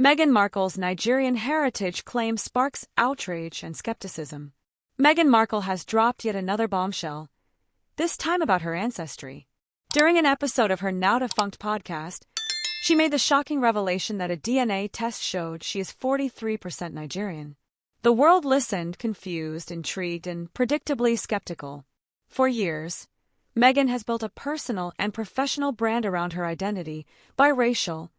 Meghan Markle's Nigerian heritage claim sparks outrage and skepticism. Meghan Markle has dropped yet another bombshell, this time about her ancestry. During an episode of her now-defunct podcast, she made the shocking revelation that a DNA test showed she is 43% Nigerian. The world listened, confused, intrigued, and predictably skeptical. For years, Meghan has built a personal and professional brand around her identity, biracial,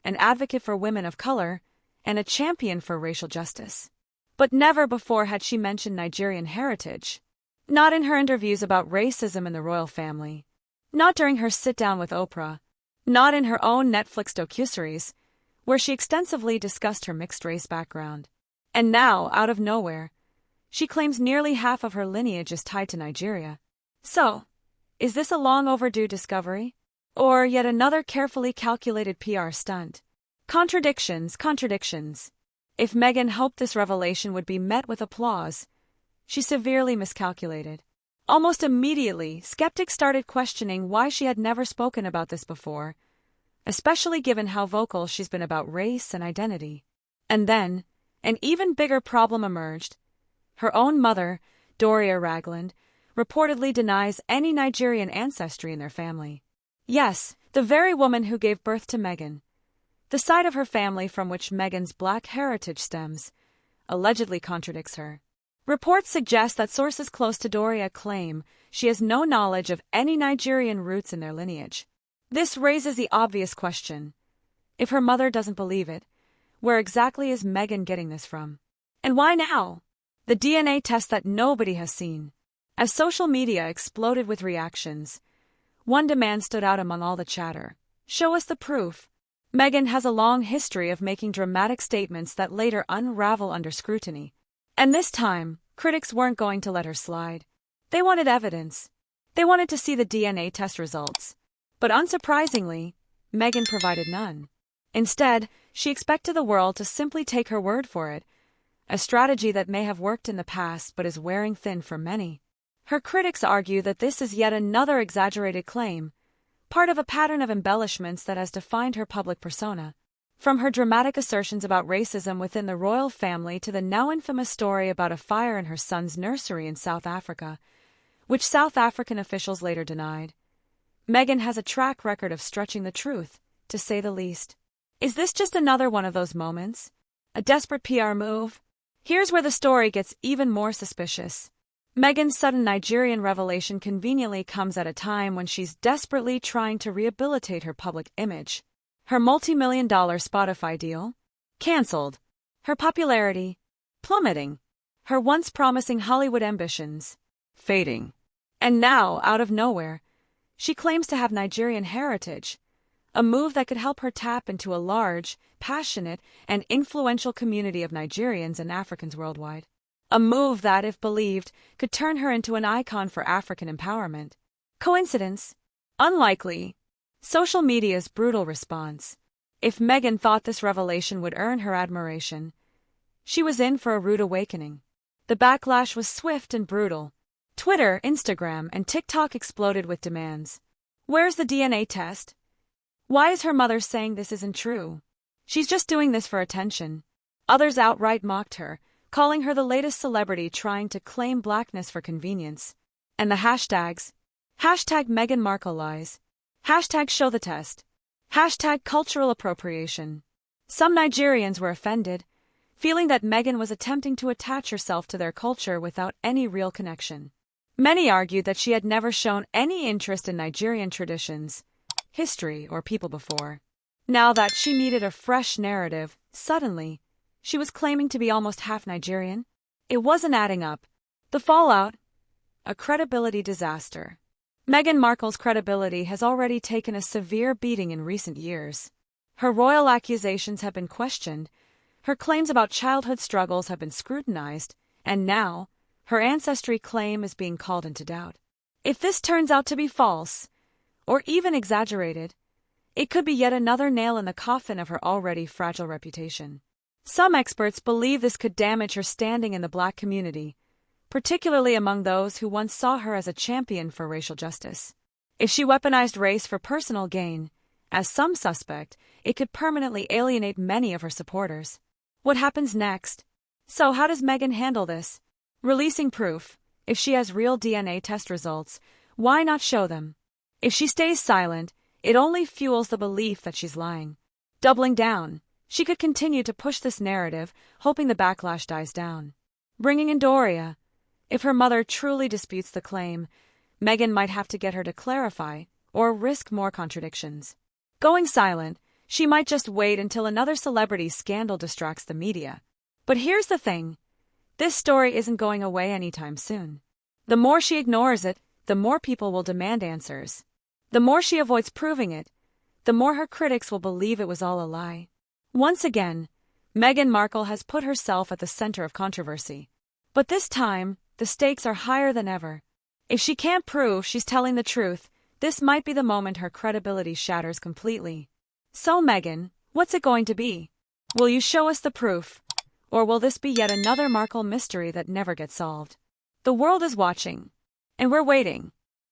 an advocate for women of color, and a champion for racial justice. But never before had she mentioned Nigerian heritage. Not in her interviews about racism in the royal family. Not during her sit-down with Oprah. Not in her own Netflix docuseries, where she extensively discussed her mixed-race background. And now, out of nowhere, she claims nearly half of her lineage is tied to Nigeria. So, is this a long overdue discovery? Or yet another carefully calculated PR stunt? Contradictions. If Meghan hoped this revelation would be met with applause, she severely miscalculated. Almost immediately, skeptics started questioning why she had never spoken about this before, especially given how vocal she's been about race and identity. And then, an even bigger problem emerged. Her own mother, Doria Ragland, reportedly denies any Nigerian ancestry in their family. Yes, the very woman who gave birth to Meghan. The side of her family from which Meghan's black heritage stems allegedly contradicts her. Reports suggest that sources close to Doria claim she has no knowledge of any Nigerian roots in their lineage. This raises the obvious question. If her mother doesn't believe it, where exactly is Meghan getting this from? And why now? The DNA test that nobody has seen. As social media exploded with reactions, one demand stood out among all the chatter. Show us the proof. Meghan has a long history of making dramatic statements that later unravel under scrutiny. And this time, critics weren't going to let her slide. They wanted evidence. They wanted to see the DNA test results. But unsurprisingly, Meghan provided none. Instead, she expected the world to simply take her word for it, a strategy that may have worked in the past but is wearing thin for many. Her critics argue that this is yet another exaggerated claim, part of a pattern of embellishments that has defined her public persona. From her dramatic assertions about racism within the royal family to the now infamous story about a fire in her son's nursery in South Africa, which South African officials later denied, Meghan has a track record of stretching the truth, to say the least. Is this just another one of those moments? A desperate PR move? Here's where the story gets even more suspicious. Meghan's sudden Nigerian revelation conveniently comes at a time when she's desperately trying to rehabilitate her public image. Her multi-million-dollar Spotify deal? Cancelled. Her popularity? Plummeting. Her once promising Hollywood ambitions? Fading. And now, out of nowhere, she claims to have Nigerian heritage, a move that could help her tap into a large, passionate, and influential community of Nigerians and Africans worldwide. A move that, if believed, could turn her into an icon for African empowerment. Coincidence? Unlikely. Social media's brutal response. If Meghan thought this revelation would earn her admiration, she was in for a rude awakening. The backlash was swift and brutal. Twitter, Instagram, and TikTok exploded with demands. Where's the DNA test? Why is her mother saying this isn't true? She's just doing this for attention. Others outright mocked her, calling her the latest celebrity trying to claim blackness for convenience. And the hashtags? Hashtag Meghan Markle lies. Hashtag show the test. Hashtag cultural appropriation. Some Nigerians were offended, feeling that Meghan was attempting to attach herself to their culture without any real connection. Many argued that she had never shown any interest in Nigerian traditions, history, or people before. Now that she needed a fresh narrative, suddenly, she was claiming to be almost half Nigerian. It wasn't adding up. The fallout? A credibility disaster. Meghan Markle's credibility has already taken a severe beating in recent years. Her royal accusations have been questioned, her claims about childhood struggles have been scrutinized, and now, her ancestry claim is being called into doubt. If this turns out to be false, or even exaggerated, it could be yet another nail in the coffin of her already fragile reputation. Some experts believe this could damage her standing in the Black community, particularly among those who once saw her as a champion for racial justice. If she weaponized race for personal gain, As some suspect, it could permanently alienate many of her supporters. What happens next? So how does Meghan handle this? Releasing proof. If she has real DNA test results, why not show them? If she stays silent, it only fuels the belief that she's lying. Doubling down, she could continue to push this narrative, hoping the backlash dies down. Bringing in Doria. If her mother truly disputes the claim, Meghan might have to get her to clarify, or risk more contradictions. Going silent, she might just wait until another celebrity scandal distracts the media. But here's the thing. This story isn't going away anytime soon. The more she ignores it, the more people will demand answers. The more she avoids proving it, the more her critics will believe it was all a lie. Once again, Meghan Markle has put herself at the center of controversy. But this time, the stakes are higher than ever. If she can't prove she's telling the truth, this might be the moment her credibility shatters completely. So Meghan, what's it going to be? Will you show us the proof? Or will this be yet another Markle mystery that never gets solved? The world is watching. And we're waiting.